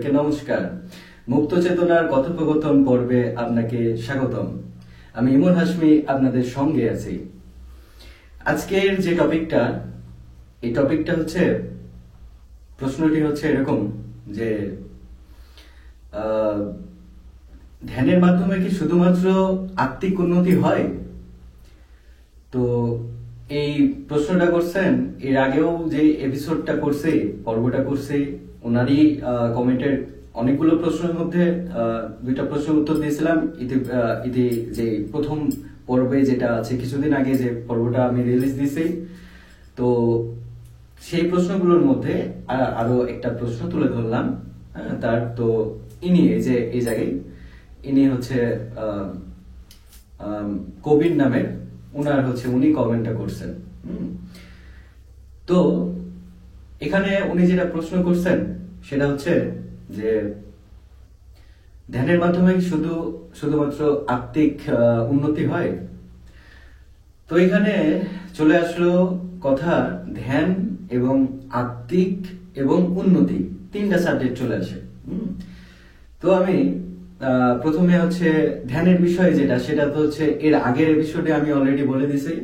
আপনাদেরকে নমস্কার। মুক্ত চেতনার কথোপকথন পর্বে আপনাকে স্বাগতম। আমি ইমন হাশমি আপনাদের সঙ্গে আছি। আজকের যে টপিকটা, এই টপিকটা হচ্ছে, প্রশ্নটি হচ্ছে এরকম যে ধ্যানের মাধ্যমে কি শুধুমাত্র আত্মিক উন্নতি হয়? তো এই প্রশ্নটা করছেন এর আগেও যে এপিসোডটা করছে, পর্বটা করছে, ওনারই কমেন্টের অনেকগুলো প্রশ্নের মধ্যে দুইটা প্রশ্নের উত্তর দিয়েছিলাম। ইতি যে প্রথম পর্বে যেটা আছে, কিছুদিন আগে যে পর্বটা আমি রিলিজ দিয়েছি, তো সেই প্রশ্নগুলোর মধ্যে আরো একটা প্রশ্ন তুলে ধরলাম। তার তো ইনি এই জায়গায় ইনি হচ্ছে কবির নামের, উনি কমেন্টটা করছেন। তো এখানে উনি যেটা প্রশ্ন করছেন সেটা হচ্ছে যে ধ্যানের মাধ্যমে শুধুমাত্র আত্মিক উন্নতি হয়। তো এখানে চলে আসলো কথা, ধ্যান এবং আত্মিক এবং উন্নতি, তিনটা সাবজেক্ট চলে আসে। তো আমি প্রথমে হচ্ছে ধ্যানের বিষয়ে সেটা তো হচ্ছে এর আগের এপিসোডে আমি অলরেডি বলে দিছি।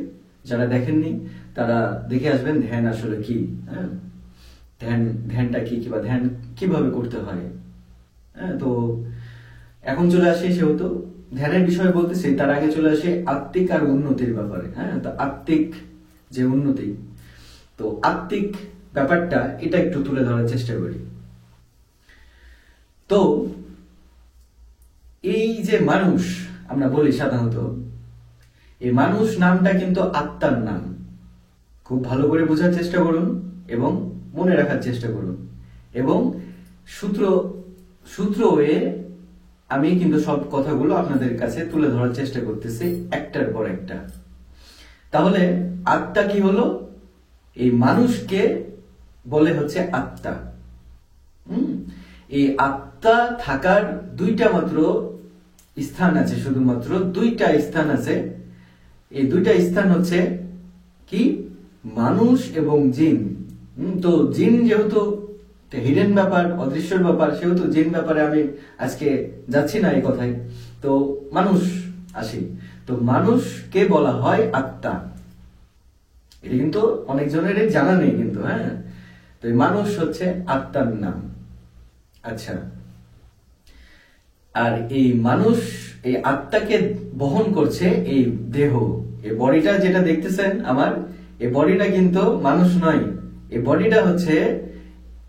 যারা দেখেননি তারা দেখে আসবেন ধ্যান আসলে কি, ধ্যানটা কি, কিংবা ধ্যান কিভাবে করতে হয়। তো এখন চলে আসি, সেহেতু ধ্যানের বিষয়ে বলতেছি, তার আগে চলে আসি আত্মিক আর উন্নতির ব্যাপারে। তো আত্মিক যে উন্নতি, তো আত্মিক ব্যাপারটা এটা একটু তুলে ধরার চেষ্টা করি। তো এই যে মানুষ আমরা বলি সাধারণত, এই মানুষ নামটা কিন্তু আত্মার নাম। খুব ভালো করে বোঝার চেষ্টা করুন এবং মনে রাখার চেষ্টা করুন, এবং সূত্র হয়ে আমি কিন্তু সব কথাগুলো আপনাদের কাছে তুলে ধরার চেষ্টা করতেছি একটার পর একটা। তাহলে আত্মা কি হলো? এই মানুষকে বলে হচ্ছে আত্মা। এই আত্মা থাকার দুইটা মাত্র স্থান আছে, শুধুমাত্র দুইটা স্থান আছে। এই দুইটা স্থান হচ্ছে কি? মানুষ এবং জিন। তো জিন যেহেতু হিডেন ব্যাপার, অদৃশ্যর ব্যাপার, সেহেতু জিন ব্যাপারে আমি আজকে যাচ্ছি না এই কথায়। তো মানুষ আসি। তো মানুষকে বলা হয় আত্মা। এটা কিন্তু অনেকজনেরই জানা নেই কিন্তু। তো এই মানুষ হচ্ছে আত্মার নাম। আচ্ছা, আর এই মানুষ এই আত্মাকে বহন করছে এই দেহ, এই বডিটা যেটা দেখতেছেন আমার, এই বডিটা কিন্তু মানুষ নয়। এই বডিটা হচ্ছে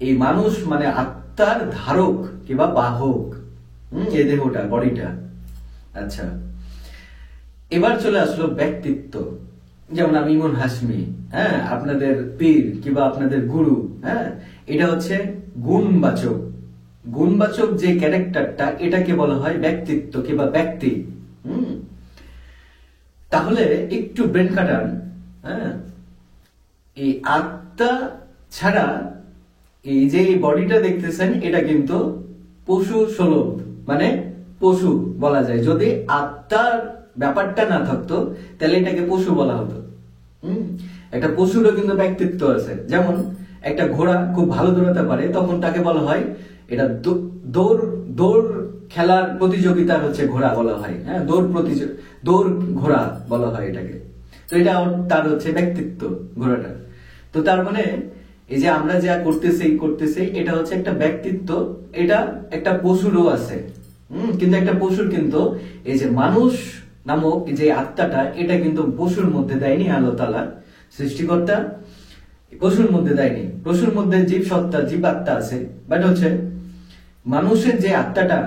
এই মানুষ মানে আত্মার ধারক কিংবা বাহক, এই দেহটা, বডিটা। আচ্ছা, এবার চলে আসলো ব্যক্তিত্ব। যেমন আমি ইমন হাশমি, আপনাদের পীর কিংবা আপনাদের গুরু, এটা হচ্ছে গুণবাচক যে ক্যারেক্টারটা, এটাকে বলা হয় ব্যক্তিত্ব কিংবা ব্যক্তি। তাহলে একটু ব্রেন কাটান। এই আত্মা ছাড়া এই যে বডিটা দেখতেছেন, এটা কিন্তু পশু সুলভ, মানে পশু বলা যায়। যদি আত্মার ব্যাপারটা না থাকতো তাহলে এটাকে পশু বলা হতো। একটা পশুরও কিন্তু ব্যক্তিত্ব আছে। যেমন একটা ঘোড়া খুব ভালো দৌড়াতে পারে, তখন তাকে বলা হয়, এটা দৌড় খেলার প্রতিযোগিতার হচ্ছে ঘোড়া বলা হয়। দৌড় ঘোড়া বলা হয় এটাকে। তো এটা তার হচ্ছে ব্যক্তিত্ব, ঘোড়াটা। তো তার মানে এই যে আমরা যা করতেছি এটা হচ্ছে একটা ব্যক্তিত্ব। এটা একটা পশুরও আছে। কিন্তু একটা পশুর কিন্তু এই যে মানুষ নামক যে আত্মাটা, এটা কিন্তু পশুর মধ্যে দেয়নি আল্লাহ তাআলা সৃষ্টিকর্তা, পশুর মধ্যে দেয়নি। পশুর মধ্যে জীব সত্তা, জীব আত্মা আছে, বাট হচ্ছে মানুষের যে আত্মাটা,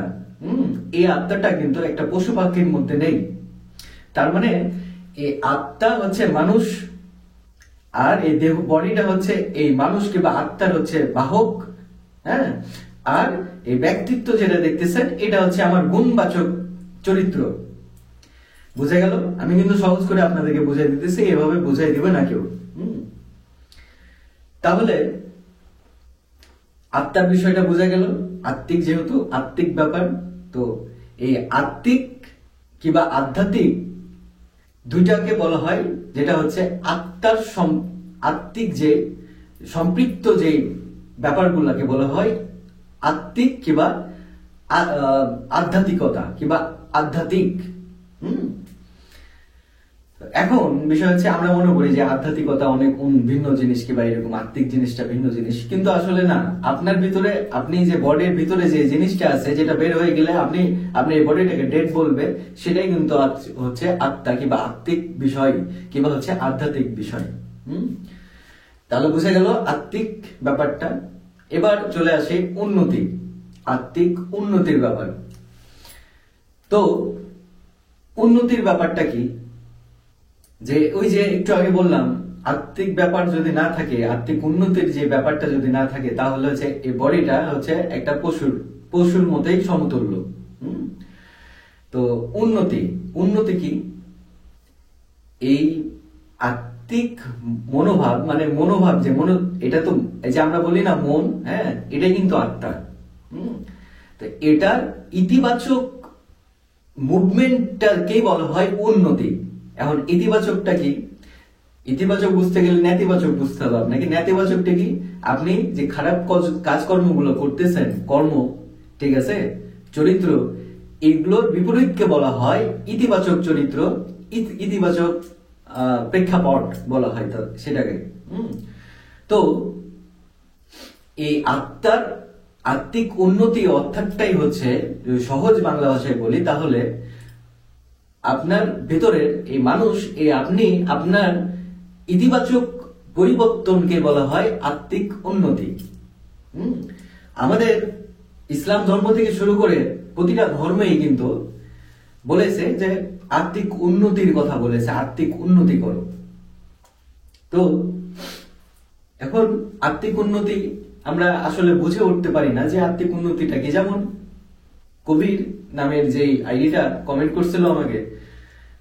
এই আত্মাটা কিন্তু একটা পশু পাখির মধ্যে নেই। তার মানে এই আত্মা হচ্ছে মানুষ, আর এই দেহ বডিটা হচ্ছে এই মানুষ কিংবা আত্মার হচ্ছে বাহক। আর এই ব্যক্তিত্ব যেটা দেখতেছেন, এটা হচ্ছে আমার গুণবাচক চরিত্র। বুঝে গেল? আমি কিন্তু সহজ করে আপনাদেরকে বুঝাই দিতেছি, এভাবে বুঝাই দিবে না কেউ। তাহলে আত্মার বিষয়টা বোঝা গেল। আত্মিক, যেহেতু আত্মিক ব্যাপার, তো এই আত্মিক কিংবা আধ্যাত্মিক দুইটাকে বলা হয়, যেটা হচ্ছে আত্মিক যে সম্পৃক্ত যে ব্যাপারগুলোকে বলা হয় আত্মিক কিংবা আধ্যাত্মিকতা কিংবা আধ্যাত্মিক। এখন বিষয় হচ্ছে আমরা মনে করি যে আধ্যাত্মিকতা অনেক ভিন্ন জিনিস কিংবা এরকম আত্মিক জিনিসটা ভিন্ন জিনিস, কিন্তু আসলে না। আপনার ভিতরে আপনি যে বডির ভিতরে যে জিনিসটা আছে, যেটা বের হয়ে গেলে আপনি এই বডিটাকে ডেড বলবে, সেটাই কিন্তু হচ্ছে আত্মা কিংবা আত্মিক বিষয় কিংবা হচ্ছে আধ্যাত্মিক বিষয়। তাহলে বুঝে গেল আত্মিক ব্যাপারটা। এবার চলে আসে উন্নতি, আত্মিক উন্নতির ব্যাপার। তো উন্নতির ব্যাপারটা কি, যে ওই যে একটু আগে বললাম আত্মিক ব্যাপার যদি না থাকে, আত্মিক উন্নতির যে ব্যাপারটা যদি না থাকে, তাহলে হচ্ছে এই বডিটা হচ্ছে একটা পশুর মতোই সমতুল্য। তো উন্নতি কি, এই আত্মিক মনোভাব, মানে মনোভাব যে এটা তো এই যে আমরা বলি না মন, হ্যাঁ, এটাই কিন্তু আত্মা। তো এটার ইতিবাচক মুভমেন্টটাকেই বলা হয় উন্নতি। এখন ইতিবাচকটা কি, ইতিবাচক বুঝতে গেলে নেতিবাচক বুঝতে হবে আপনাকে। নেতিবাচকটা কি, আপনি যে খারাপ কাজকর্মগুলো করতেছেন, কর্ম, ঠিক আছে, চরিত্র, এগুলোর বিপরীতকে বলা হয় ইতিবাচক চরিত্র, ইতিবাচক প্রেক্ষাপট বলা হয় সেটাকে। তো এই আত্মার আত্মিক উন্নতি অর্থাৎটাই হচ্ছে, সহজ বাংলা ভাষায় বলি তাহলে, আপনার ভেতরের এই মানুষ, আপনি আপনার ইতিবাচক পরিবর্তনকে বলা হয় আত্মিক উন্নতি। আমাদের ইসলাম ধর্ম থেকে শুরু করে প্রতিটা ধর্মেই কিন্তু বলেছে যে আত্মিক উন্নতির কথা বলেছে, আত্মিক উন্নতি করো। তো এখন আত্মিক উন্নতি আমরা আসলে বুঝে উঠতে পারি না যে আত্মিক উন্নতিটা কি। যেমন কবির নামের যে আইডিটা কমেন্ট করছিল আমাকে,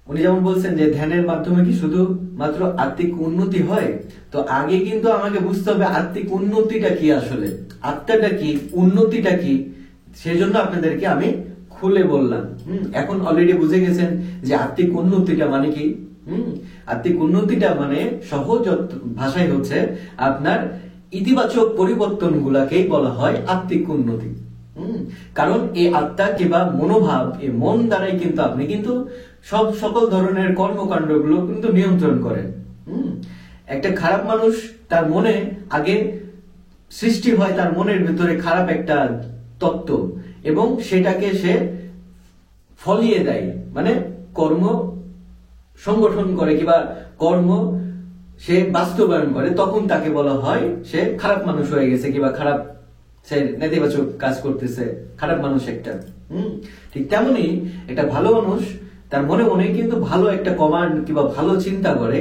উনি যেমন বলছেন যে ধ্যানের মাধ্যমে কি শুধু মাত্র আত্মিক উন্নতি হয়। তো আগে কিন্তু আমাকে বুঝতে হবে আত্মিক উন্নতিটা কি, আসলে আত্মাটা কি, উন্নতিটা কি, সেজন্য আপনাদেরকে আমি খুলে বললাম। এখন অলরেডি বুঝে গেছেন যে আত্মিক উন্নতিটা মানে কি। আত্মিক উন্নতিটা মানে সহজ ভাষায় হচ্ছে আপনার ইতিবাচক পরিবর্তন গুলাকেই বলা হয় আত্মিক উন্নতি। কারণ এই আত্মা কিংবা মনোভাব, এই মন দ্বারাই কিন্তু আপনি কিন্তু সকল ধরনের কর্মকাণ্ড গুলো কিন্তু নিয়ন্ত্রণ করেন। একটা খারাপ মানুষ, তার মনে আগে সৃষ্টি হয় তার মনের ভিতরে খারাপ একটা তত্ত্ব, এবং সেটাকে সে ফলিয়ে দেয়, মানে কর্ম সংগঠন করে কিংবা কর্ম সে বাস্তবায়ন করে, তখন তাকে বলা হয় সে খারাপ মানুষ হয়ে গেছে কিংবা খারাপ, সে নেতিবাচক কাজ করতেছে, খারাপ মানুষ একটা। ঠিক তেমনি একটা ভালো মানুষ তার মনে মনে কিন্তু ভালো একটা কমান্ড কিংবা ভালো চিন্তা করে,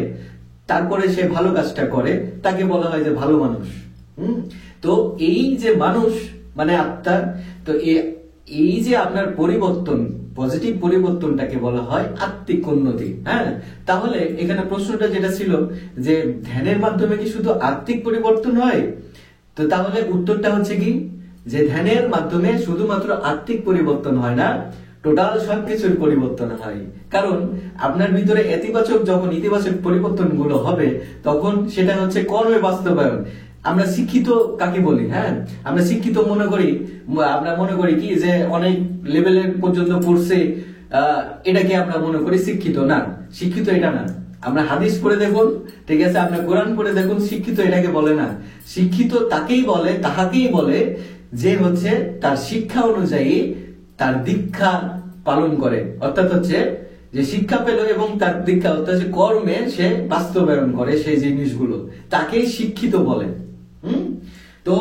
তারপরে সে ভালো কাজটা করে, তাকে বলা হয় যে ভালো মানুষ। তো এই যে মানুষ মানে আত্মা, তো এই যে আপনার পরিবর্তন, পজিটিভ পরিবর্তনটাকে বলা হয় আত্মিক উন্নতি। হ্যাঁ, তাহলে এখানে প্রশ্নটা যেটা ছিল যে ধ্যানের মাধ্যমে কি শুধু আত্মিক পরিবর্তন হয়, তো তাহলে উত্তরটা হচ্ছে কি, যে ধ্যানের মাধ্যমে শুধুমাত্র আত্মিক পরিবর্তন হয় না, টোটাল সবকিছুর পরিবর্তন হয়। কারণ আপনার ভিতরে যখন ইতিবাচক পরিবর্তন গুলো হবে, তখন সেটা হচ্ছে কর্মে বাস্তবায়ন। আমরা শিক্ষিত কাকে বলি? হ্যাঁ, আমরা শিক্ষিত আমরা মনে করি কি যে অনেক লেভেলের পর্যন্ত পড়ছে, এটাকে আমরা মনে করি শিক্ষিত। না, শিক্ষিত এটা না। আমরা হাদিস পড়ে দেখুন, ঠিক আছে, আপনার কোরআন পড়ে দেখুন, শিক্ষিত এটাকে বলে না। শিক্ষিত তাহাকেই বলে যে হচ্ছে তার শিক্ষা অনুযায়ী তার দীক্ষা পালন করে, অর্থাৎ হচ্ছে যে শিক্ষা পেল এবং তার দীক্ষা অর্থাৎ কর্মে সে বাস্তবায়ন করে সেই জিনিসগুলো, তাকেই শিক্ষিত বলে। তো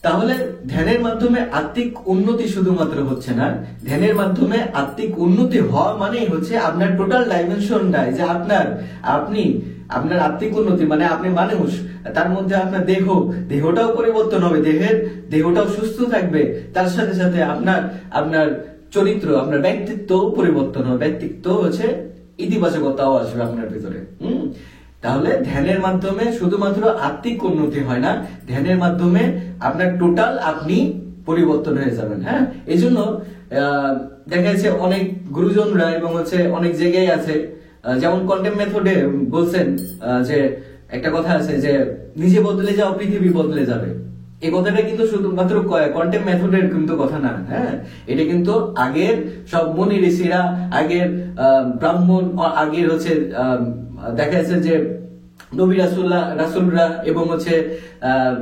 তাহলে ধ্যানের মাধ্যমে আত্মিক উন্নতি শুধুমাত্র হচ্ছে না, ধ্যানের মাধ্যমে আত্মিক উন্নতি হওয়া মানেই হচ্ছে আপনার টোটাল ডাইমেনশনটাই, যে আপনার আত্মিক উন্নতি মানে আপনি মানুষ, তার মধ্যে আপনার দেহটাও পরিবর্তন হবে, দেহটাও সুস্থ থাকবে, তার সাথে সাথে আপনার চরিত্র, আপনার ব্যক্তিত্ব পরিবর্তন হবে, ব্যক্তিত্ব হচ্ছে ইতিবাচকতাও আসবে আপনার ভিতরে। তাহলে ধ্যানের মাধ্যমে শুধুমাত্র আত্মিক উন্নতি হয় না, ধ্যানের মাধ্যমে আপনার টোটাল আপনি পরিবর্তন হয়ে যাবেন। হ্যাঁ, এই জন্য দেখা যাচ্ছে অনেক গুরুজনরা এবং হচ্ছে অনেক জায়গায় আছে, যেমন কন্টেম্প মেথডে বলছেন যে একটা কথা আছে যে নিজে বদলে যাও, পৃথিবী বদলে যাবে। এই কথাটা কিন্তু শুধুমাত্র কন্টেন্ট মেথডের কিন্তু কথা না, হ্যাঁ, এটা কিন্তু আগের সব মুনি ঋষিরা, আগের ব্রাহ্মণ, আগের হচ্ছে দেখা যাচ্ছে যে নবী রাসূলরা এবং হচ্ছে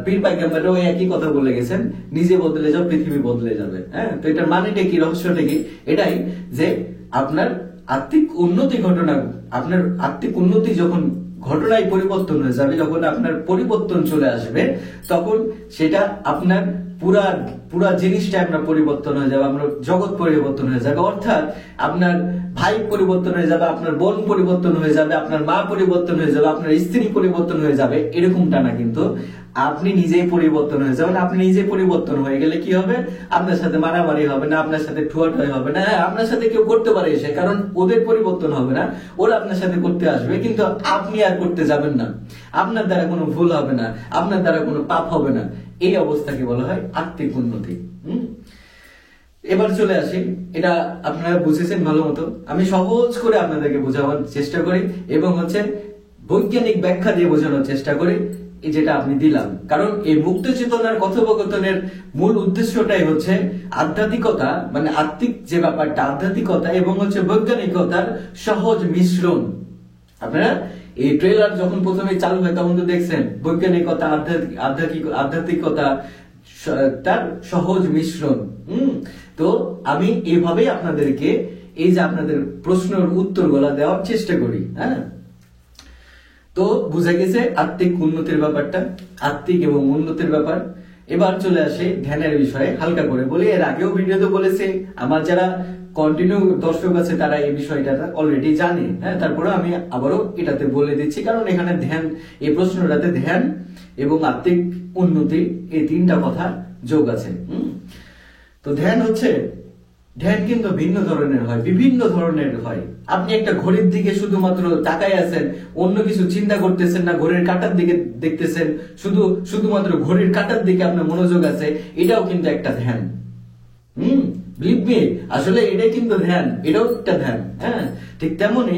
পীর পাইগাম্বাররাও একই কথা বলে গেছেন, নিজে বদলে যাও পৃথিবী বদলে যাবে। হ্যাঁ, তো এটার মানেটা কি, রহস্যটা কি? এটাই যে আপনার আত্মিক উন্নতি আপনার আত্মিক উন্নতি যখন ঘটনায় পরিবর্তন হয়ে যাবে, যখন আপনার পরিবর্তন চলে আসবে, তখন সেটা আপনার পুরা জিনিসটা আপনার পরিবর্তন হয়ে যাবে, আপনার জগৎ পরিবর্তন হয়ে যাবে। অর্থাৎ আপনার ভাই পরিবর্তন হয়ে যাবে, আপনার বোন পরিবর্তন হয়ে যাবে, আপনার মা পরিবর্তন হয়ে যাবে, আপনার স্ত্রী পরিবর্তন হয়ে যাবে, এরকমটা না, কিন্তু আপনি নিজেই পরিবর্তন হয়ে যাবেন। আপনি নিজে পরিবর্তন হয়ে গেলে কি হবে? আপনার সাথে মারামারি হবে না, আপনার সাথে ঠুয়াঠাই হবে না। হ্যাঁ, আপনার সাথে কেউ করতে পারে এসে, কারণ ওদের পরিবর্তন হবে না, ওরা আপনার সাথে করতে আসবে, কিন্তু আপনি আর করতে যাবেন না। আপনার দ্বারা কোনো ভুল হবে না, আপনার দ্বারা কোনো পাপ হবে না। এই অবস্থাকে বলা হয় আত্মিক উন্নতি। এবার চলে আসি, এটা আপনারা বুঝেছেন ভালো মতো, আমি সহজ করে আপনাদেরকে বোঝাবার চেষ্টা করি এবং হচ্ছে বৈজ্ঞানিক ব্যাখ্যা দিয়ে বোঝানোর চেষ্টা করি, যেটা আপনি দিলাম। কারণ এই মুক্ত চেতনার কথোপকথনের মূল উদ্দেশ্যটাই হচ্ছে আধ্যাত্মিকতা, মানে আত্মিক যে ব্যাপারটা, আধ্যাত্মিকতা এবং হচ্ছে বৈজ্ঞানিকতার সহজ মিশ্রণ। আপনারা এই ট্রেলার যখন প্রথমে চালু হয় তখন তো দেখছেন বৈজ্ঞানিকতা, আধ্যাত্মিকতা তার সহজ মিশ্রণ। তো আমি এইভাবেই আপনাদেরকে এই যে আপনাদের প্রশ্নের উত্তরগুলো দেওয়ার চেষ্টা করি। হ্যাঁ, তো বুঝা গেছে আত্মিক উন্নতির ব্যাপারটা, আত্মিক এবং উন্নতির ব্যাপার। এবার চলে আসে ধ্যানের বিষয়ে, হালকা করে বলি। এর আগেও ভিডিওতে বলেছি, আমার যারা কন্টিনিউ দর্শক আছে তারা এই বিষয়টা অলরেডি জানে। হ্যাঁ, তারপরে আমি আবারও এটাতে বলে দিচ্ছি, কারণ এখানে ধ্যান, এই প্রশ্নটাতে ধ্যান এবং আত্মিক উন্নতি এই তিনটা কথা যোগ আছে। তো ধ্যান কিন্তু ভিন্ন ধরনের হয়, বিভিন্ন ধরনের হয়। আপনি একটা ঘড়ির দিকে শুধুমাত্র তাকায় আছেন, অন্য কিছু চিন্তা করতেছেন না, ঘড়ির কাঁটার দিকে দেখতেছেন, শুধুমাত্র ঘড়ির কাঁটার দিকে আপনার মনোযোগ আছে, এটাও কিন্তু একটা ধ্যান। বিলিভ মি, আসলে এটাই কিন্তু ধ্যান, এটাও একটা ধ্যান। হ্যাঁ, ঠিক তেমনি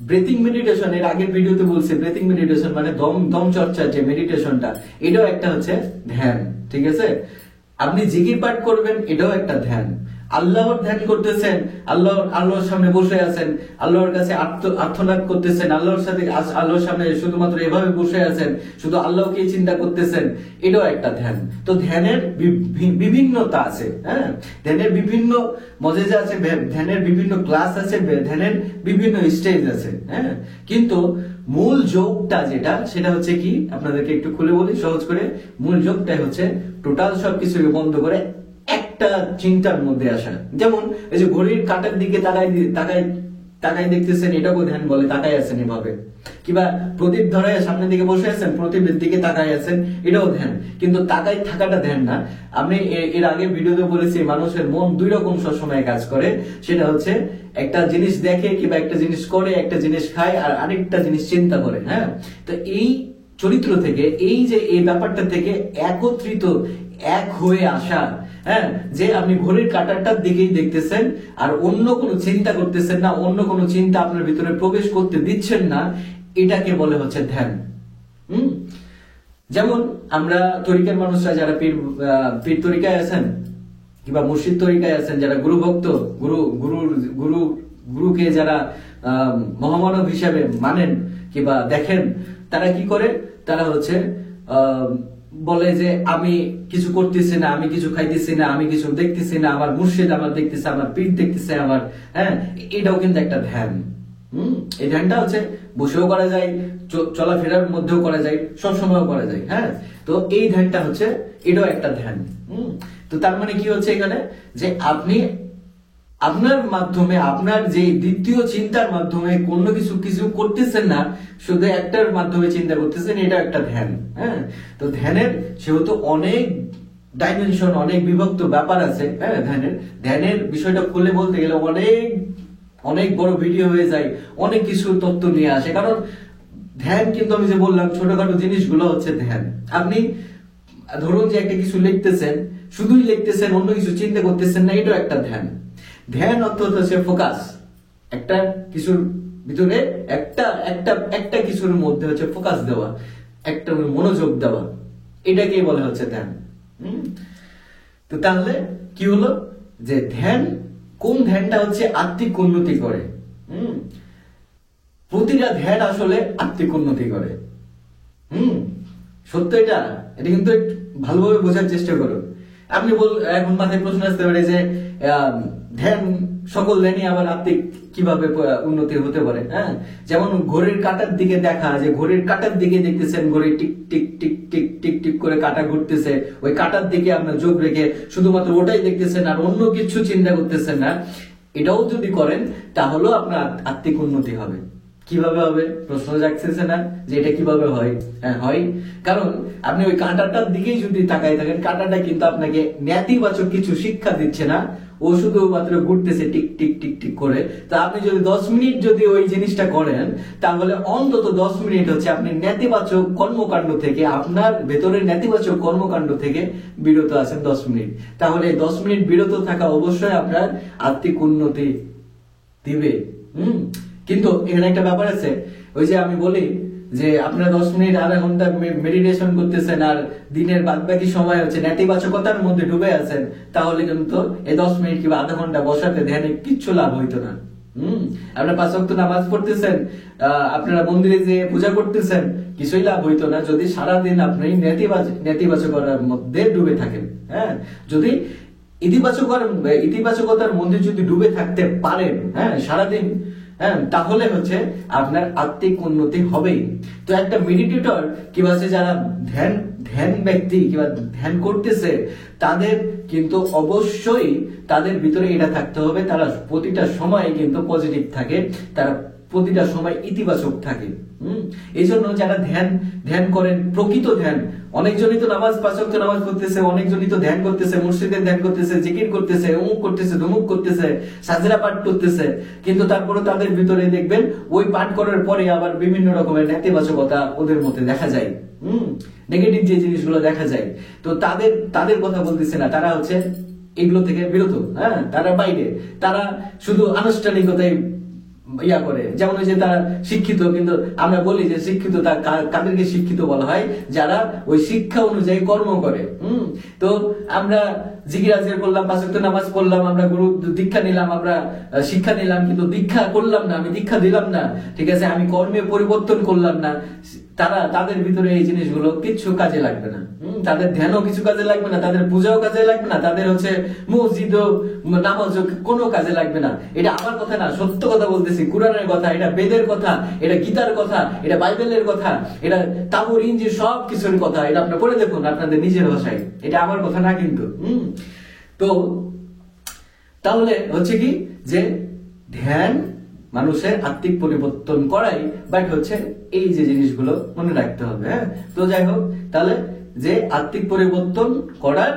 ব্রেথিং মেডিটেশন, এর আগের ভিডিওতে বলছি, ব্রেথিং মেডিটেশন মানে দম চর্চার যে মেডিটেশনটা, এটাও একটা হচ্ছে ধ্যান। ঠিক আছে, আপনি জিকির পাঠ করবেন, এটাও একটা ধ্যান। আল্লাহর ধ্যান করতেছেন, আল্লাহর সামনে বসে আছেন, আল্লাহর কাছে আর্তনাদ করতেছেন, আল্লাহর সামনে শুধুমাত্র এভাবে বসে আছেন, শুধু আল্লাহকে চিন্তা করতেছেন, এটাও একটা ধ্যান। তো ধ্যানের বিভিন্নতা আছে। হ্যাঁ, ধ্যানের বিভিন্ন মজেজা আছে, ধ্যানের বিভিন্ন ক্লাস আছে, ধ্যানের বিভিন্ন স্টেজ আছে। হ্যাঁ, কিন্তু মূল যোগটা যেটা, সেটা হচ্ছে কি, আপনাদেরকে একটু খুলে বলি সহজ করে। মূল যোগটাই হচ্ছে টোটাল সবকিছুকে বন্ধ করে একটা চিন্তার মধ্যে আসা। যেমন এই যে ঘড়ির কাঁটার দিকে তাকাই দেখতেছেন, এটাকেও ধ্যান বলে, তাকাই আছেন এভাবে। কিংবা প্রদীপ ধরে সামনের দিকে বসে আছেন, প্রদীপের দিকে তাকাই আছেন, এটাও ধ্যান। কিন্তু তাকাই থাকাটা ধ্যান না। আমি এর আগে ভিডিওতে বলেছি, মানুষের মন দুই রকম সবসময় কাজ করে। সেটা হচ্ছে একটা জিনিস দেখে কিংবা একটা জিনিস করে, একটা জিনিস খায়, আর আরেকটা জিনিস চিন্তা করে। হ্যাঁ, তো এই চরিত্র থেকে, এই যে এই ব্যাপারটা থেকে একত্রিত, এক হয়ে আসা। হ্যাঁ, যে আপনি ঘড়ির কাঁটারটার দিকেই দেখতেছেন আর অন্য কোনো চিন্তা করতেছেন না, অন্য কোনো চিন্তা আপনার ভিতরে প্রবেশ করতে দিচ্ছেন না, এটাকে বলে হচ্ছে ধ্যান। যেমন আমরা তরিকার মানুষরা যারা পীর তরিকায় আছেন কিংবা মুর্শিদ তরিকায় আছেন, যারা গুরু ভক্ত, গুরুকে যারা মহামানব হিসাবে মানেন কিংবা দেখেন, তারা কি করে? তারা হচ্ছে বলে যে আমি কিছু করতেছি না, আমি কিছু খাইতেছি না, আমি কিছু দেখতেছি না, আমার মুর্শিদ আমার দেখতেছে, আমার পীর দেখতেছে আমার। হ্যাঁ, এটাও কিন্তু একটা ধ্যান। এই ধ্যানটা হচ্ছে বসেও করা যায়, চলাফেরার মধ্যেও করা যায়, সবসময়ও করা যায়। হ্যাঁ, তো এই ধ্যানটা হচ্ছে, এটাও একটা ধ্যান। তো তার মানে কি হচ্ছে এখানে, যে আপনি আপনার মাধ্যমে, আপনার যে দ্বিতীয় চিন্তার মাধ্যমে কোনো কিছু করতেছেন না, শুধু একটার মাধ্যমে চিন্তা করতেছেন, এটা একটা ধ্যান। হ্যাঁ, তো ধ্যানের সেহেতু অনেক ডাইমেনশন, অনেক বিভক্ত ব্যাপার আছে। হ্যাঁ, ধ্যানের বিষয়টা খুলে বলতে গেলে অনেক বড় ভিডিও হয়ে যায়, অনেক কিছু তত্ত্ব নিয়ে আসে। কারণ ধ্যান কিন্তু আমি যে বললাম, ছোটখাটো জিনিসগুলো হচ্ছে ধ্যান। আপনি ধরুন যে একটা কিছু লিখতেছেন, শুধুই লিখতেছেন, অন্য কিছু চিন্তা করতেছেন না, এটাও একটা ধ্যান। ধ্যান অর্থাৎ হচ্ছে ফোকাস, একটা কিছুর ভিতরে একটা কিছুর মধ্যে হচ্ছে ফোকাস দেওয়া, একটা মনোযোগ দেওয়া, এটাকেই বলে হচ্ছে ধ্যান। হুম। তো তাহলে কি হলো যে ধ্যান, কোন ধ্যানটা হচ্ছে আত্মিক উন্নতি করে। প্রতিটা ধ্যান আসলে আত্মিক উন্নতি করে। সত্য এটা কিন্তু একটু ভালোভাবে বোঝার চেষ্টা করো। আপনি এখন মাথায় প্রশ্ন আসতে পারে যে ধ্যান, সকল ধ্যানই আবার আত্মিক কিভাবে উন্নতি হতে পারে। হ্যাঁ, যেমন ঘড়ির কাঁটার দিকে দেখা, যে ঘড়ির কাঁটার দিকে দেখতেছেন ঘড়ি tick tick tick tick tick tick করে কাঁটা ঘুরতেছে, ওই কাঁটার দিকে আপনার চোখ রেখে শুধুমাত্র ওটাই দেখতেছেন আর অন্য কিছু চিন্তা করতেছেন না, এটাও যদি করেন তাহলেও আপনার আত্মিক উন্নতি হবে। কিভাবে হবে প্রশ্ন জাগতেছে না যে এটা কিভাবে হয়? হ্যাঁ হয়, কারণ আপনি ওই কাঁটাটার দিকেই যদি তাকাই থাকেন, কাঁটাটা কিন্তু আপনাকে নেতিবাচক কিছু শিক্ষা দিচ্ছে না, ও শুধুমাত্র ঘুরতেছে টিক টিক টিক টিক করে। তো আপনি যদি 10 মিনিট যদি ওই জিনিসটা করেন, তাহলে অন্তত 10 মিনিট হচ্ছে আপনি নেতিবাচক কর্মকাণ্ড থেকে, আপনার ভেতরের নেতিবাচক কর্মকাণ্ড থেকে বিরত আছেন 10 মিনিট। তাহলে 10 মিনিট বিরত থাকা অবশ্যই আপনার আত্মিক উন্নতি দিবে। কিন্তু এখানে একটা ব্যাপার আছে, ওই যে আমি বলি যে আপনারা 10 মিনিট আধা ঘন্টা মেডিটেশন করতেছেন আর দিনের বাদ বাকি সময় হচ্ছে নেতিবাচকতার মধ্যে ডুবে আছেন, তাহলে কিন্তু এই 10 মিনিট কিংবা আধা ঘন্টা বসাতে ধ্যানে কিচ্ছু লাভ হইতো না। আপনারা 5 ওয়াক্ত নামাজ পড়তেছেন, আপনারা মন্দিরে যে পূজা করতেছেন, কিছুই লাভ হইতো না যদি সারাদিন আপনি নেতিবাচকতার মধ্যে ডুবে থাকেন। হ্যাঁ, যদি ইতিবাচকতার মধ্যে যদি ডুবে থাকতে পারেন, হ্যাঁ সারাদিন, হ্যাঁ, তাহলে হচ্ছে আপনার আত্মিক উন্নতি হবেই। তো একটা মেডিটেটর কিংবা যারা ধ্যান ব্যক্তি কিংবা ধ্যান করতেছে, তাদের কিন্তু অবশ্যই তাদের ভিতরে এটা থাকতে হবে, তারা প্রতিটা সময় কিন্তু পজিটিভ থাকে, তারা প্রতিটা সময় ইতিবাচক থাকে। এই জন্য যারা ধ্যান করেন, প্রকৃত ধ্যান, অনেকজনই তো 5 ওয়াক্ত নামাজ পড়তেছে, অনেকজনই তো ধ্যান করতেছে, মুর্শিদের ধ্যান করতেছে, জিকির করতেছে, অমুক করতেছে, ধুমুক করতেছে, সাজরা পাঠ করতেছে, কিন্তু তারপরে তাদের ভিতরে দেখবেন ওই পাঠ করার পরে আবার বিভিন্ন রকমের নেতিবাচকতা ওদের মধ্যে দেখা যায়। নেগেটিভ যে জিনিসগুলো দেখা যায়, তো তাদের কথা বলতেছে না, তারা হচ্ছে এগুলো থেকে বিরত। হ্যাঁ, তারা বাইরে, তারা শুধু আনুষ্ঠানিকতায় ইয়া করে। যেমন ওই যে তারা শিক্ষিত, কিন্তু আমরা বলি যে শিক্ষিত, কাদেরকে শিক্ষিত বলা হয়? যারা ওই শিক্ষা অনুযায়ী কর্ম করে। তো আমরা জিকির আজকার করলাম, 5 ওয়াক্ত নামাজ পড়লাম, আমরা গুরু দীক্ষা নিলাম, আমরা শিক্ষা নিলাম, কিন্তু দীক্ষা করলাম না, আমি দীক্ষা দিলাম না, ঠিক আছে, আমি কর্মে পরিবর্তন করলাম না, তাদের ভিতরে এই জিনিসগুলো কিছু কাজে লাগবে না। তাদের ধ্যানও কিছু কাজে লাগবে না, তাদের পূজাও কাজে লাগবে না, তাদের হচ্ছে মসজিদ নামাজও কোনো কাজে লাগবে না। এটা আমার কথা না, সত্য কথা বলতেছি, কুরআনের কথা, এটা বেদের কথা, এটা গীতার কথা, এটা বাইবেলের কথা, এটা তাবুর ইঞ্জিল সব কিছুর কথা। এটা আপনারা পড়ে দেখুন আপনাদের নিজের ভাষায়, এটা আমার কথা না কিন্তু। তো তাহলে হচ্ছে কি যে ধ্যান মানুষের আত্মিক পরিবর্তন করাই, বাট হচ্ছে এই যে জিনিসগুলো মনে রাখতে হবে। হ্যাঁ, তো যাই হোক, তাহলে যে আত্মিক পরিবর্তন করার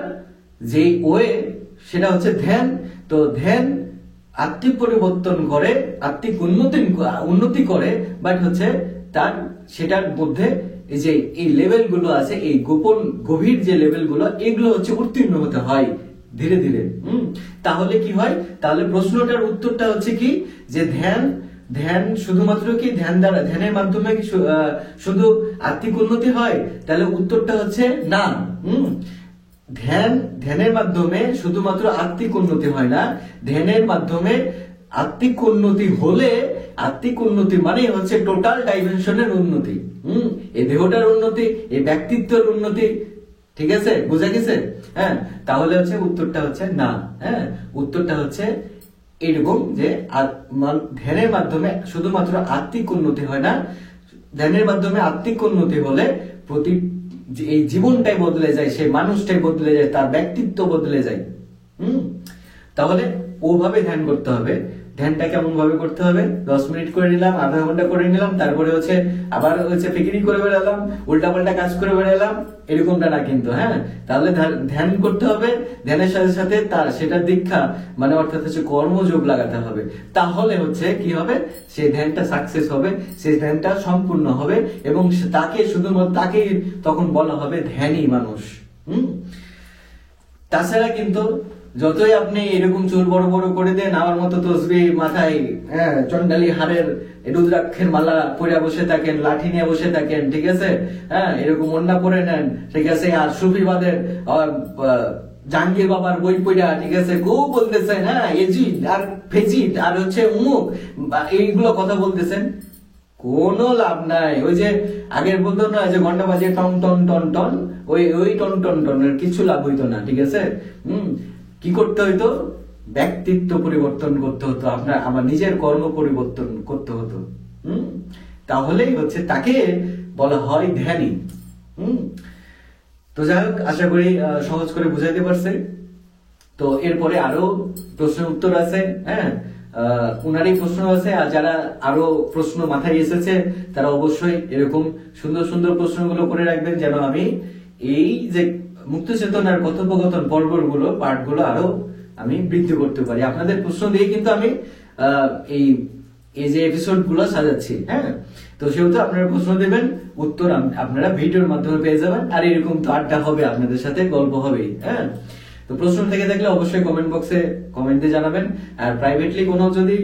যে ওয়ে, সেটা হচ্ছে ধ্যান। তো ধ্যান আত্মিক পরিবর্তন করে, আত্মিক উন্নতি করে, বাট হচ্ছে সেটার মধ্যে এই যে এই লেভেল গুলো আছে, এই গোপন গভীর যে লেভেল গুলো, এগুলো হচ্ছে উত্তীর্ণ হতে হয় ধীরে ধীরে। তাহলে কি হয়? তাহলে প্রশ্নটার উত্তরটা হচ্ছে কি যে ধ্যান শুধুমাত্র কি ধ্যানের মাধ্যমে কি শুধু আত্মিক উন্নতি হয়? তাহলে উত্তরটা হচ্ছে না। ধ্যানের মাধ্যমে শুধুমাত্র আত্মিক উন্নতি হয় না, ধ্যানের মাধ্যমে আত্মিক উন্নতি হলে, আত্মিক উন্নতি মানে হচ্ছে টোটাল ডাইমেনশনের উন্নতি। এই দেহটার উন্নতি, এই ব্যক্তিত্বের উন্নতি, ঠিক আছে, বুঝা গেছে? হ্যাঁ, তাহলে হচ্ছে উত্তরটা হচ্ছে না। হ্যাঁ, উত্তরটা হচ্ছে এরকম যে ধ্যানের মাধ্যমে শুধুমাত্র আত্মিক উন্নতি হয় না, ধ্যানের মাধ্যমে আত্মিক উন্নতি হলে এই জীবনটাই বদলে যায়, সেই মানুষটাই বদলে যায়, তার ব্যক্তিত্ব বদলে যায়। তাহলে ওভাবে ধ্যান করতে হবে। ধ্যানটা কেমন ভাবে করতে হবে? 10 মিনিট করে নিলাম, আধা ঘন্টা করে নিলাম, তারপরে হচ্ছে আবার হচ্ছে ফিকিরি করে বেড়ালাম, উল্টাপাল্টা কাজ করে বেড়ালাম, এরকমটা না কিন্তু। হ্যাঁ, তাহলে ধ্যান করতে হবে, ধ্যানের সাথে সাথে সেটা দীক্ষা মানে অর্থাৎ হচ্ছে কর্মযোগ লাগাতে হবে। তাহলে হচ্ছে কি হবে? সেই ধ্যানটা সাকসেস হবে, সেই ধ্যানটা সম্পূর্ণ হবে, এবং তাকে তখন বলা হবে ধ্যানী মানুষ। তাছাড়া কিন্তু যতই আপনি এরকম চুল বড় বড় করে দেন, আমার মতো তসবি মাথায় চন্ডালি হাড়ের রুদ্রাক্ষের মালা পরে বসে থাকেন, লাঠি নিয়ে বসে থাকেন, ঠিক আছে, এরকম ওন্না পরে নেন, ঠিক আছে, আর সুফিবাদের জাহাঙ্গীর বাবার বই পড়া, ঠিক আছে, খুব বলতেছেন এজিড আর ফেজিড আর হচ্ছে উমুক, এইগুলো কথা বলতেছেন, কোনো লাভ নাই। ওই যে আগের বলতো না যে ঘন্টা বাজে টন টন টন টন, ওই টন টন টনের কিছু লাভ হইতো না, ঠিক আছে। কি করতে হইতো? ব্যক্তিত্ব পরিবর্তন করতে হতো, আপনার আমার নিজের কর্ম পরিবর্তন করতে হতো। তাহলেই হচ্ছে তাকে বলা হয় ধ্যানী। তো যাই হোক, আশা করি সহজ করে বুঝাইতে পারছে। তো এরপরে আরো প্রশ্নের উত্তর আছে, উনারই প্রশ্ন আছে, আর যারা আরো প্রশ্ন মাথায় এসেছে তারা অবশ্যই এরকম সুন্দর সুন্দর প্রশ্নগুলো করে রাখবেন, যেন আমি এই যে মুক্ত চেতনার কথোপকথন পর্বগুলো পাঠগুলো আরো আমি বৃদ্ধি করতে পারি। আপনাদের প্রশ্ন দিয়ে কিন্তু আমি এই যে এপিসোড গুলো সাজাচ্ছি। তো সেহেতু আপনারা প্রশ্ন দেবেন, উত্তর আপনারা ভিডিওর মাধ্যমে পেয়ে যাবেন, আর এরকম তো আড্ডা হবে, আপনাদের সাথে গল্প হবেই। তো প্রশ্ন থেকে থাকলে অবশ্যই কমেন্ট বক্সে কমেন্টে জানাবেন। আর প্রাইভেটলি যদি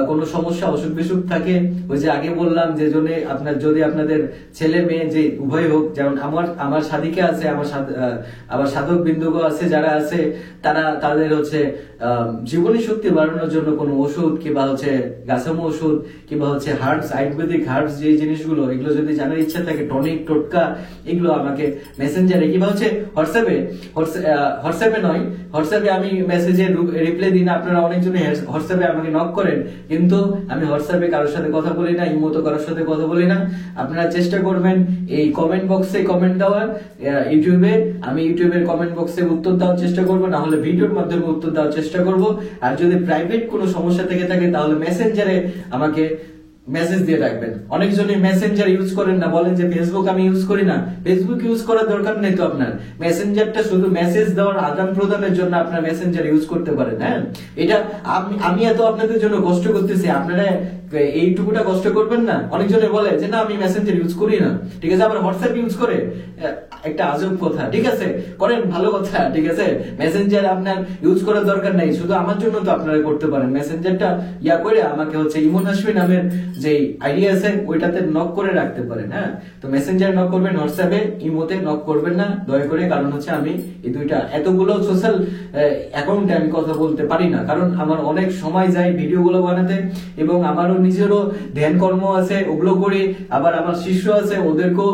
কোনো সমস্যা অসুখ বিসুখ থাকে, ওই যে আগে বললাম যে যদি আপনাদের ছেলে মেয়ে যে উভয় হোক, যেমন আমার সাদিকা আছে, আবার সাধক বিন্দুগ আছে, যারা আছে তাদের হচ্ছে জীবনী শক্তি বাড়ানোর জন্য কোনো ওষুধ কিংবা হচ্ছে গাছামো ওষুধ কিংবা হচ্ছে হার্বস, আয়ুর্বেদিক হার্বস, যে জিনিসগুলো, এগুলো যদি জানার ইচ্ছা থাকে, টনিক টোটকা, এগুলো আমাকে মেসেঞ্জারে কিংবা হচ্ছে হোয়াটসঅ্যাপে নয়, হোয়াটসঅ্যাপে আমি মেসেজে রিপ্লাই দিই না, আপনারা অনেকজনে হোয়াটসঅ্যাপে আমাকে নক করেন, কিন্তু আমি হোয়াটসঅ্যাপে কারোর সাথে কথা বলি না, ইমোতে কারোর সাথে কথা বলি না। আপনারা চেষ্টা করবেন এই কমেন্ট বক্সে কমেন্ট দেওয়ার, ইউটিউবে আমি ইউটিউবের কমেন্ট বক্সে উত্তর দেওয়ার চেষ্টা করবো, না হলে ভিডিওর মাধ্যমে উত্তর দেওয়ার চেষ্টা করব। আর যদি প্রাইভেট কোনো সমস্যা থেকে থাকে তাহলে মেসেঞ্জারে আমাকে মেসেজ দিয়ে রাখবেন। অনেকজনই মেসেঞ্জার ইউজ করেন না, বলেন যে ফেসবুক আমি ইউজ করি না। ফেসবুক ইউজ করার দরকার নেই তো আপনার, মেসেঞ্জারটা শুধু মেসেজ দেওয়ার আদান প্রদানের জন্য আপনার মেসেঞ্জার ইউজ করতে পারেন। এটা আমি এত আপনাদের জন্য কষ্ট করতেছি, আপনারা এইটুকুটা কষ্ট করবেন না। অনেকজনে বলে যে না আমি মেসেঞ্জার ইউজ করি না, ঠিক আছে, আবার হোয়াটসঅ্যাপ ইউজ করে, একটা আজব কথা। ঠিক আছে, করেন, ভালো কথা, ঠিক আছে, মেসেঞ্জার আপনার ইউজ করার দরকার নাই, শুধু আমার জন্য তো আপনারা করতে পারেন। মেসেঞ্জারটা করে আমাকে হচ্ছে ইমন হাসমি নামের যে আইডি আছে ওইটাতে নক করে রাখতে পারেন। তো মেসেঞ্জার নক করবেন, হোয়াটসঅ্যাপে ইমোতে নক করবেন না দয়া করে, কারণ হচ্ছে আমি এই দুইটা এতগুলো সোশ্যাল অ্যাকাউন্টে আমি কথা বলতে পারি না, কারণ আমার অনেক সময় যায় ভিডিওগুলো বানাতে, এবং আমারও নিজেরও ধ্যান কর্ম আছে, ওগুলো করে, আবার আমার শিষ্য আছে, ওদেরকেও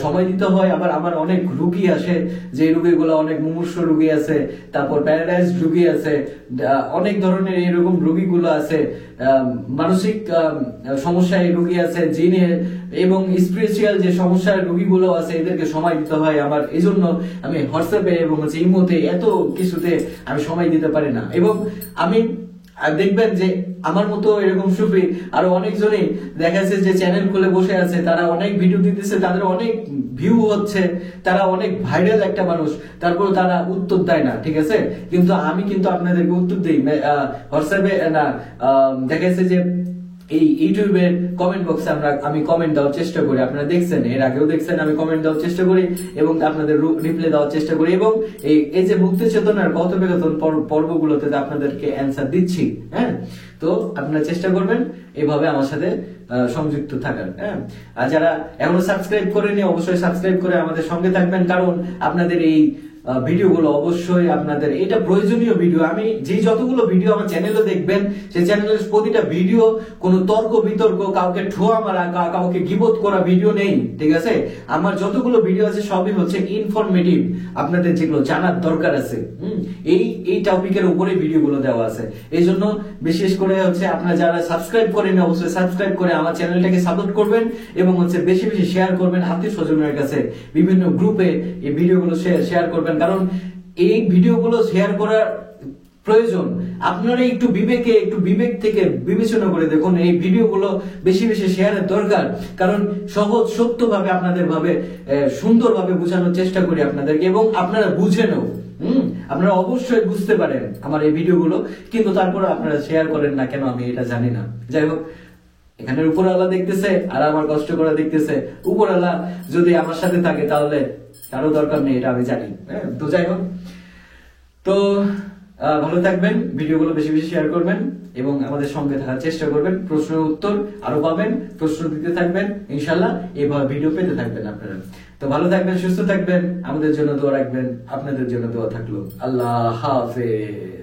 সময় দিতে হয়। আবার আমার অনেক রুগী আসে, যে রুগীগুলো অনেক মুমূর্ষ রুগী আছে, তারপর প্যারালাইজ রুগী আছে, অনেক ধরনের এরকম রুগীগুলো আছে, মানসিক সমস্যায় রুগী আছে, জিনের এবং স্পিরিচুয়াল যে সমস্যার রুগীগুলো আছে, এদেরকে সময় দিতে হয় আমার। এই জন্য আমি হোয়াটসঅ্যাপে এবং হচ্ছে ইমোতে এত কিছুতে আমি সময় দিতে পারি না। এবং আমি দেখবেন যে আমার মতো এরকম সুফি আরো অনেকজনই দেখা যাচ্ছে যে চ্যানেল খুলে বসে আছে, তারা অনেক ভিডিও দিতেছে, তাদের অনেক ভিউ হচ্ছে, তারা অনেক ভাইরাল একটা মানুষ, তারপর তারা উত্তর দেয় না, ঠিক আছে। কিন্তু আমি কিন্তু আপনাদেরকে উত্তর দিই হোয়াটসঅ্যাপে না, দেখা যাচ্ছে যে এই ইউটিউবের কমেন্ট বক্সে আমি কমেন্ট দেওয়ার চেষ্টা করি, আপনারা দেখছেন, এর আগেও দেখছেন আমি কমেন্ট দেওয়ার চেষ্টা করি এবং আপনাদের রিপ্লাই দেওয়ার চেষ্টা করি, এবং এই যে মুক্ত চেতনার কথোপকথন পর্বগুলোতে আপনাদেরকে অ্যান্সার দিচ্ছি। তো আপনারা চেষ্টা করবেন এভাবে আমার সাথে সংযুক্ত থাকার। আর যারা এখনো সাবস্ক্রাইব করেনি অবশ্যই সাবস্ক্রাইব করে আমাদের সঙ্গে থাকবেন, কারণ আপনাদের এই ভিডিওগুলো অবশ্যই আপনাদের এটা প্রয়োজনীয় ভিডিও। আমি যতগুলো ভিডিও আমার চ্যানেলে দেখবেন, সেই চ্যানেলের প্রতিটা ভিডিও কোনো তর্ক বিতর্ক, কাউকে ঠোয়া মারা, কাউকে গিবত করা ভিডিও নেই, ঠিক আছে। আমার যতগুলো ভিডিও আছে সবই হচ্ছে ইনফরমেটিভ, আপনাদের যেগুলো জানার দরকার আছে এই টপিকের উপরে ভিডিওগুলো দেওয়া আছে। এই জন্য বিশেষ করে হচ্ছে আপনারা যারা সাবস্ক্রাইব করেন অবশ্যই সাবস্ক্রাইব করে আমার চ্যানেলটাকে সাপোর্ট করবেন, এবং হচ্ছে বেশি বেশি শেয়ার করবেন আত্মীয় স্বজনের কাছে, বিভিন্ন গ্রুপে এই ভিডিওগুলো শেয়ার করবেন, কারণ এই ভিডিওগুলো শেয়ার করার প্রয়োজন। আপনারা একটু বিবেক থেকে বিবেচনা করে দেখুন, এই ভিডিওগুলো বেশি বেশি শেয়ারের দরকার, কারণ সহজ সত্য ভাবে আপনাদের সুন্দরভাবে বোঝানোর চেষ্টা করি আপনাদেরকে, এবং আপনারা বুঝেনও। আপনারা অবশ্যই বুঝতে পারেন আমার এই ভিডিওগুলো, কিন্তু তারপরে আপনারা শেয়ার করেন না কেন আমি এটা জানি না। যাই হোক, এখানে উপরওয়ালা দেখতেছে আর আমার কষ্ট করে দেখতেছে, উপরওয়ালা যদি আমার সাথে থাকে তাহলে কারো দরকার নেই, এটা আমি জানি। তো যাই হোক, তো ভালো থাকবেন, ভিডিওগুলো বেশি বেশি শেয়ার করবেন এবং আমাদের সঙ্গে থাকার চেষ্টা করবেন। প্রশ্নের উত্তর আরো পাবেন, প্রশ্ন দিতে থাকবেন, ইনশাল্লাহ এইভাবে ভিডিও পেতে থাকবেন আপনারা। তো ভালো থাকবেন, সুস্থ থাকবেন, আমাদের জন্য দোয়া রাখবেন, আপনাদের জন্য দোয়া থাকলো। আল্লাহ হাফেজ।